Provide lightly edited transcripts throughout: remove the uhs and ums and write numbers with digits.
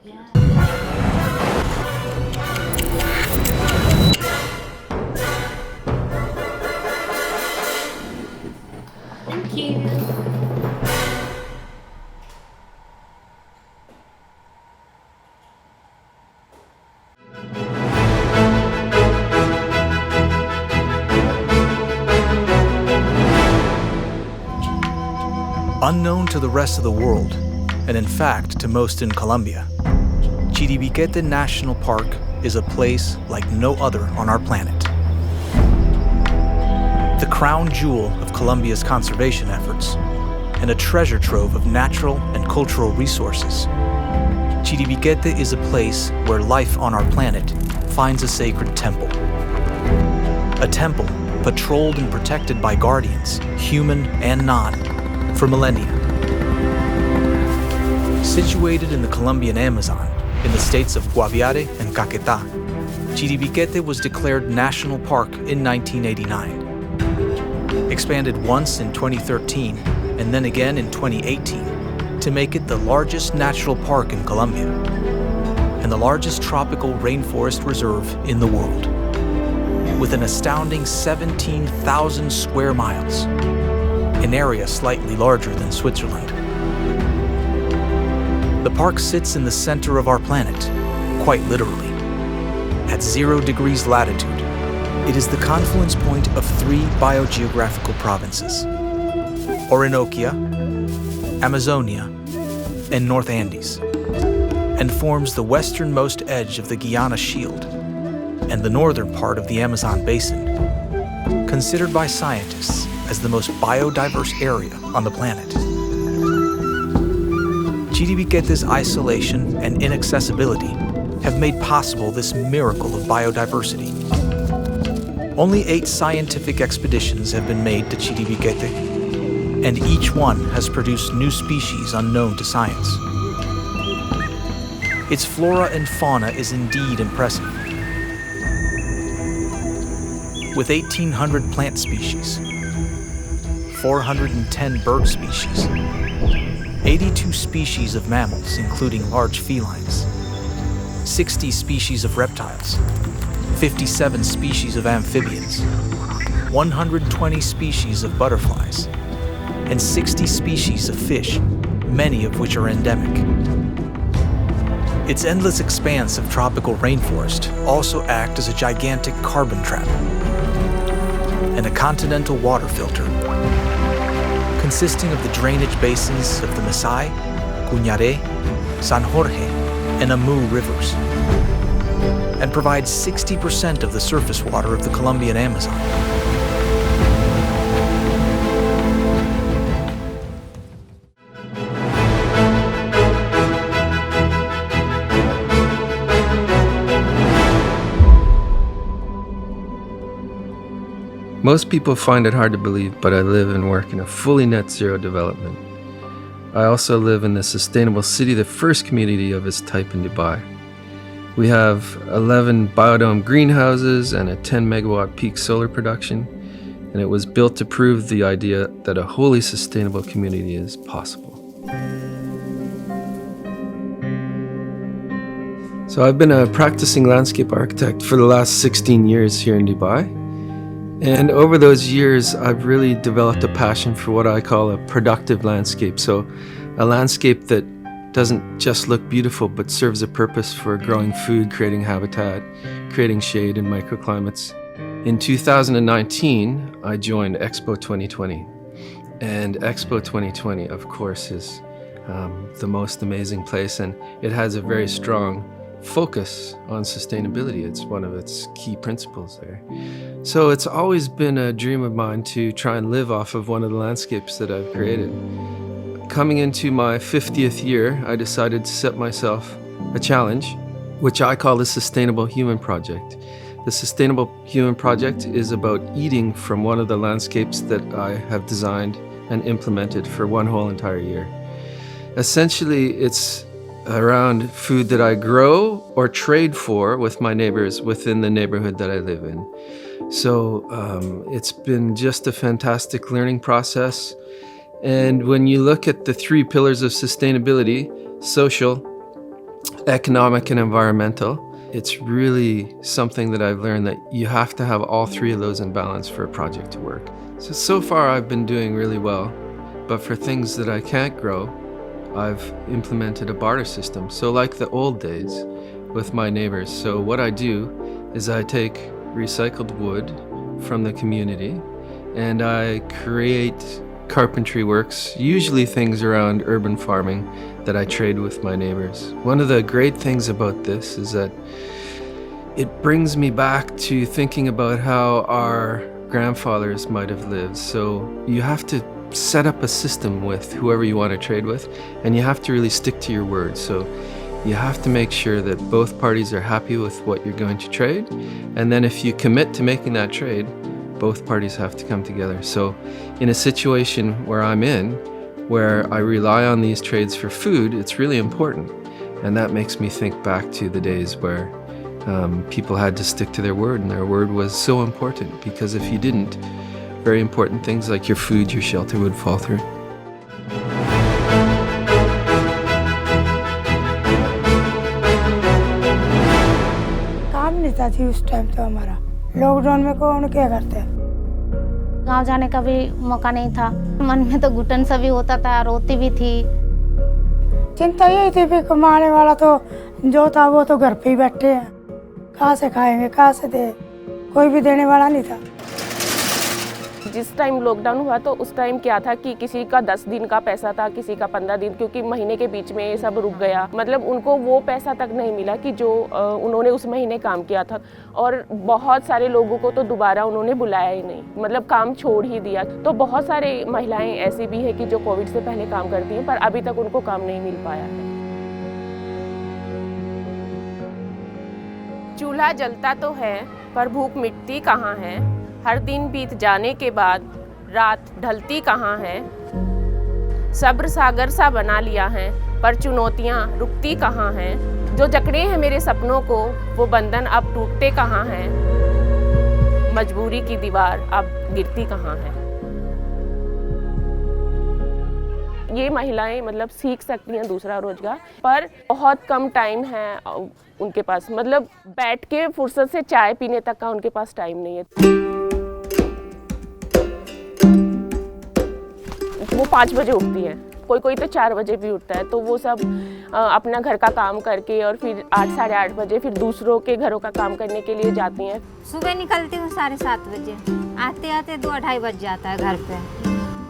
Thank you. Unknown to the rest of the world, and in fact to most in Colombia, Chiribiquete National Park is a place like no other on our planet. The crown jewel of Colombia's conservation efforts, and a treasure trove of natural and cultural resources, Chiribiquete is a place where life on our planet finds a sacred temple. A temple patrolled and protected by guardians, human and non, for millennia. Situated in the Colombian Amazon, in the states of Guaviare and Caquetá, Chiribiquete was declared National Park in 1989. Expanded once in 2013 and then again in 2018 to make it the largest natural park in Colombia and the largest tropical rainforest reserve in the world, with an astounding 17,000 square miles, an area slightly larger than Switzerland. The park sits in the center of our planet, quite literally. At 0 degrees latitude, it is the confluence point of 3 biogeographical provinces: Orinoquia, Amazonia, and North Andes, and forms the westernmost edge of the Guiana Shield and the northern part of the Amazon basin, considered by scientists as the most biodiverse area on the planet. Chiribiquete's isolation and inaccessibility have made possible this miracle of biodiversity. Only 8 scientific expeditions have been made to Chiribiquete, and each one has produced new species unknown to science. Its flora and fauna is indeed impressive. With 1,800 plant species, 410 bird species, 82 species of mammals, including large felines, 60 species of reptiles, 57 species of amphibians, 120 species of butterflies, and 60 species of fish, many of which are endemic. Its endless expanse of tropical rainforest also act as a gigantic carbon trap and a continental water filter, consisting of the drainage basins of the Masai, Cuñare, San Jorge, and Amu rivers, and provides 60% of the surface water of the Colombian Amazon. Most people find it hard to believe, but I live and work in a fully net zero development. I also live in the sustainable city, the first community of its type in Dubai. We have 11 biodome greenhouses and a 10 megawatt peak solar production, and it was built to prove the idea that a wholly sustainable community is possible. So I've been a practicing landscape architect for the last 16 years here in Dubai. And over those years, I've really developed a passion for what I call a productive landscape. So a landscape that doesn't just look beautiful, but serves a purpose for growing food, creating habitat, creating shade and microclimates. In 2019, I joined Expo 2020. And Expo 2020, of course, is the most amazing place. And it has a very strong focus on sustainability. It's one of its key principles there. So it's always been a dream of mine to try and live off of one of the landscapes that I've created. Coming into my 50th year, I decided to set myself a challenge, which I call the Sustainable Human Project. The Sustainable Human Project is about eating from one of the landscapes that I have designed and implemented for one whole entire year. Essentially, it's around food that I grow or trade for with my neighbors within the neighborhood that I live in. So it's been just a fantastic learning process. And when you look at the 3 pillars of sustainability, social, economic and environmental. It's really something that I've learned that you have to have all three of those in balance for a project to work. So far I've been doing really well, but for things that I can't grow, I've implemented a barter system. So like the old days with my neighbors. So what I do is I take recycled wood from the community and I create carpentry works, usually things around urban farming that I trade with my neighbors. One of the great things about this is that it brings me back to thinking about how our grandfathers might have lived. So you have to set up a system with whoever you want to trade with, and you have to really stick to your word. So you have to make sure that both parties are happy with what you're going to trade, and then if you commit to making that trade, both parties have to come together. So in a situation where I'm in, where I rely on these trades for food, it's really important. And that makes me think back to the days where people had to stick to their word, and their word was so important, because if you didn't, very important things like your food, your shelter would fall through. काम नहीं था जी उस time तो हमारा lockdown में कौन क्या करते हैं। गांव जाने का भी मौका नहीं था, मन में तो घुटन सा भी होता था, रोती भी थी। चिंता यही थी कि कमाने वाला तो जो था वो तो घर पे ही बैठे हैं, कहाँ से खाएंगे, कहाँ से दे, कोई भी देने वाला नहीं था। जिस टाइम लॉकडाउन हुआ तो उस टाइम क्या था कि किसी का 10 दिन का पैसा था, किसी का 15 दिन, क्योंकि महीने के बीच में ये सब रुक गया। मतलब उनको वो पैसा तक नहीं मिला कि जो उन्होंने उस महीने काम किया था, और बहुत सारे लोगों को तो दोबारा उन्होंने बुलाया ही नहीं, मतलब काम छोड़ ही दिया। तो बहुत सारे महिलाएं ऐसी भी है कि जो कोविड से पहले काम करती हैं, पर अभी तक उनको काम नहीं मिल पाया है। चूल्हा जलता तो है पर भूख मिटती कहाँ है, हर दिन बीत जाने के बाद रात ढलती कहाँ है। सब्र सागर सा बना लिया है पर चुनौतियाँ रुकती कहाँ हैं। जो जकड़े हैं मेरे सपनों को वो बंधन अब टूटते कहाँ हैं। मजबूरी की दीवार अब गिरती कहाँ है। ये महिलाएं मतलब सीख सकती हैं दूसरा रोजगार, पर बहुत कम टाइम है उनके पास। मतलब बैठ के फुर्सत से चाय पीने तक का उनके पास टाइम नहीं है। वो 5 बजे उठती है, कोई तो 4 बजे भी उठता है। तो वो सब अपना घर का काम करके और फिर 8 साढ़े 8 बजे फिर दूसरों के घरों का काम करने के लिए जाती हैं। सुबह निकलती हूँ 7:30 बजे, आते आते 2-2:30 बज जाता है घर पे।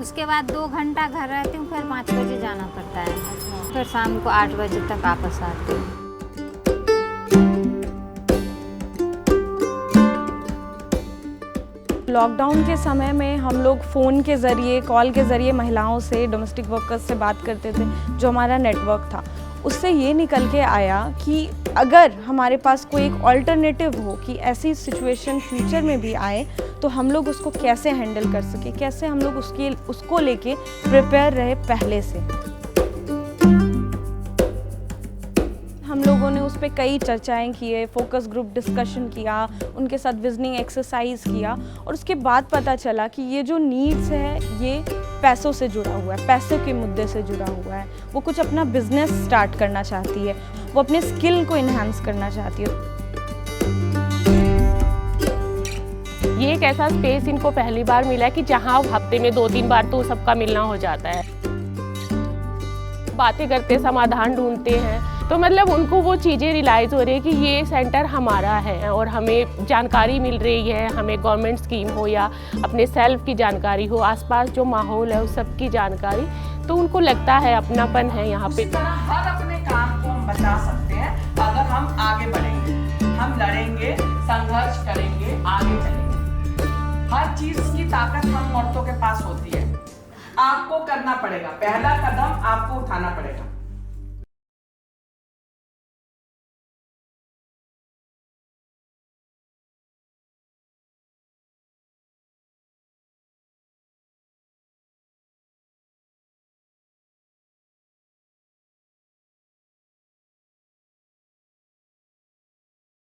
उसके बाद 2 घंटा घर रहती हूँ, फिर 5 बजे जाना पड़ता है, फिर शाम को 8 बजे तक वापस आती हूँ। लॉकडाउन के समय में हम लोग फ़ोन के ज़रिए, कॉल के ज़रिए महिलाओं से, डोमेस्टिक वर्कर्स से बात करते थे, जो हमारा नेटवर्क था। उससे ये निकल के आया कि अगर हमारे पास कोई एक ऑल्टरनेटिव हो कि ऐसी सिचुएशन फ्यूचर में भी आए तो हम लोग उसको कैसे हैंडल कर सके, कैसे हम लोग उसको लेके प्रिपेयर रहे पहले से। हम लोगों ने उस पर कई चर्चाएं किए, फोकस ग्रुप डिस्कशन किया, उनके साथ विजनिंग एक्सरसाइज किया, और उसके बाद पता चला कि ये जो नीड्स है ये पैसों से जुड़ा हुआ है, पैसों के मुद्दे से जुड़ा हुआ है। वो कुछ अपना बिजनेस स्टार्ट करना चाहती है, वो अपने स्किल को इन्हांस करना चाहती है। ये एक ऐसा स्पेस इनको पहली बार मिला है कि जहाँ हफ्ते में 2-3 बार तो सबका मिलना हो जाता है, बातें करते, समाधान ढूंढते हैं। तो मतलब उनको वो चीज़ें रियलाइज़ हो रही है कि ये सेंटर हमारा है और हमें जानकारी मिल रही है, हमें गवर्नमेंट स्कीम हो या अपने सेल्फ की जानकारी हो, आसपास जो माहौल है उस सब की जानकारी, तो उनको लगता है अपनापन है यहाँ पे। हर अपने काम को हम बचा सकते हैं अगर हम आगे बढ़ेंगे, हम लड़ेंगे, संघर्ष करेंगे, आगे चलेंगे। हर चीज़ की ताकत हम औरतों के पास होती है। आपको करना पड़ेगा, पहला कदम आपको उठाना पड़ेगा।